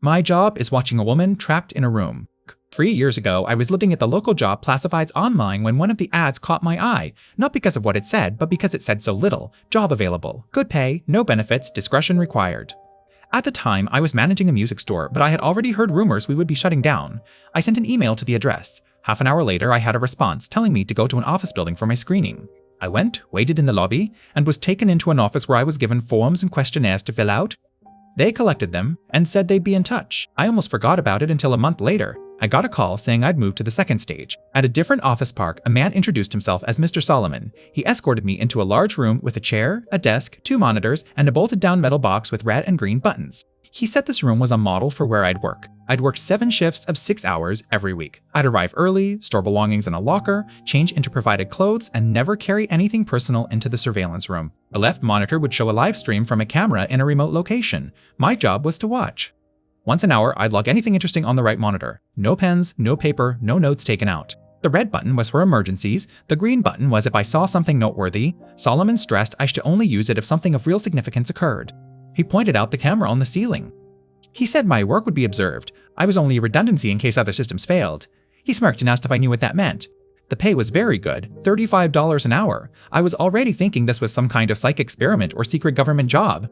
My job is watching a woman trapped in a room. 3 years ago, I was looking at the local job classifieds online when one of the ads caught my eye, not because of what it said, but because it said so little. Job available, good pay, no benefits, discretion required. At the time, I was managing a music store, but I had already heard rumors we would be shutting down. I sent an email to the address. Half an hour later, I had a response telling me to go to an office building for my screening. I went, waited in the lobby, and was taken into an office where I was given forms and questionnaires to fill out. They collected them and said they'd be in touch. I almost forgot about it until a month later. I got a call saying I'd moved to the second stage. At a different office park, a man introduced himself as Mr. Solomon. He escorted me into a large room with a chair, a desk, 2 monitors, and a bolted-down metal box with red and green buttons. He said this room was a model for where I'd work. I'd work 7 shifts of 6 hours every week. I'd arrive early, store belongings in a locker, change into provided clothes, and never carry anything personal into the surveillance room. The left monitor would show a live stream from a camera in a remote location. My job was to watch. Once an hour, I'd log anything interesting on the right monitor. No pens, no paper, no notes taken out. The red button was for emergencies. The green button was if I saw something noteworthy. Solomon stressed I should only use it if something of real significance occurred. He pointed out the camera on the ceiling. He said my work would be observed. I was only a redundancy in case other systems failed. He smirked and asked if I knew what that meant. The pay was very good, $35 an hour. I was already thinking this was some kind of psych experiment or secret government job.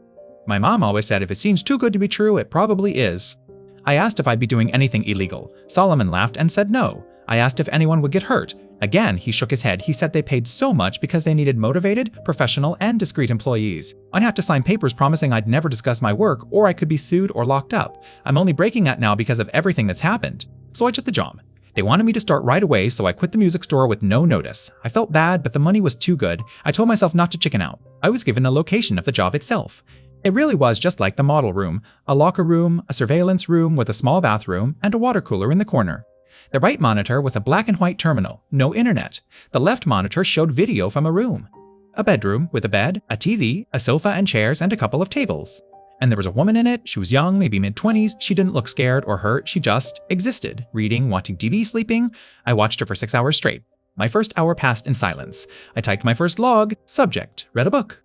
My mom always said if it seems too good to be true, it probably is. I asked if I'd be doing anything illegal. Solomon laughed and said no. I asked if anyone would get hurt. Again, he shook his head. He said they paid so much because they needed motivated, professional, and discreet employees. I'd have to sign papers promising I'd never discuss my work, or I could be sued or locked up. I'm only breaking that now because of everything that's happened. So I took the job. They wanted me to start right away, so I quit the music store with no notice. I felt bad, but the money was too good. I told myself not to chicken out. I was given a location of the job itself. It really was just like the model room, a locker room, a surveillance room with a small bathroom, and a water cooler in the corner. The right monitor with a black and white terminal, no internet. The left monitor showed video from a room. A bedroom with a bed, a TV, a sofa and chairs, and a couple of tables. And there was a woman in it. She was young, maybe mid-20s. She didn't look scared or hurt. She just existed, reading, watching TV, sleeping. I watched her for 6 hours straight. My first hour passed in silence. I typed my first log, subject, read a book.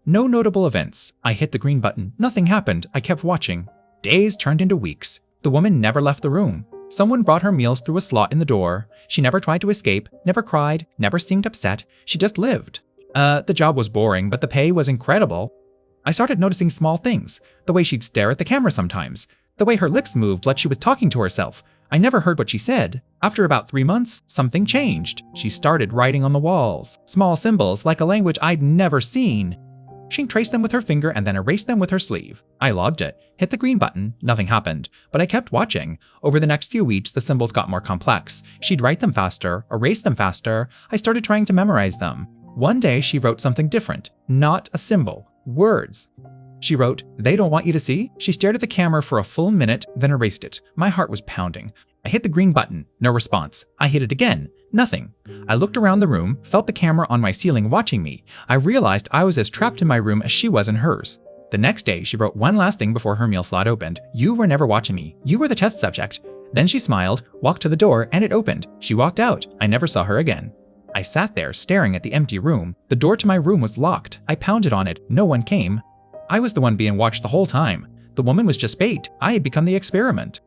No notable events. I hit the green button. Nothing happened. I kept watching. Days turned into weeks. The woman never left the room. Someone brought her meals through a slot in the door. She never tried to escape, never cried, never seemed upset. She just lived. The job was boring, but the pay was incredible. I started noticing small things. The way she'd stare at the camera sometimes. The way her lips moved like she was talking to herself. I never heard what she said. After about 3 months, something changed. She started writing on the walls. Small symbols like a language I'd never seen. She traced them with her finger and then erased them with her sleeve. I logged it, hit the green button, nothing happened, but I kept watching. Over the next few weeks, the symbols got more complex. She'd write them faster, erase them faster. I started trying to memorize them. One day, she wrote something different. Not a symbol. Words. She wrote, "They don't want you to see." She stared at the camera for a full minute, then erased it. My heart was pounding. I hit the green button. No response. I hit it again. Nothing. I looked around the room, felt the camera on my ceiling watching me. I realized I was as trapped in my room as she was in hers. The next day, she wrote one last thing before her meal slot opened. "You were never watching me. You were the test subject." Then she smiled, walked to the door, and it opened. She walked out. I never saw her again. I sat there, staring at the empty room. The door to my room was locked. I pounded on it. No one came. I was the one being watched the whole time. The woman was just bait. I had become the experiment.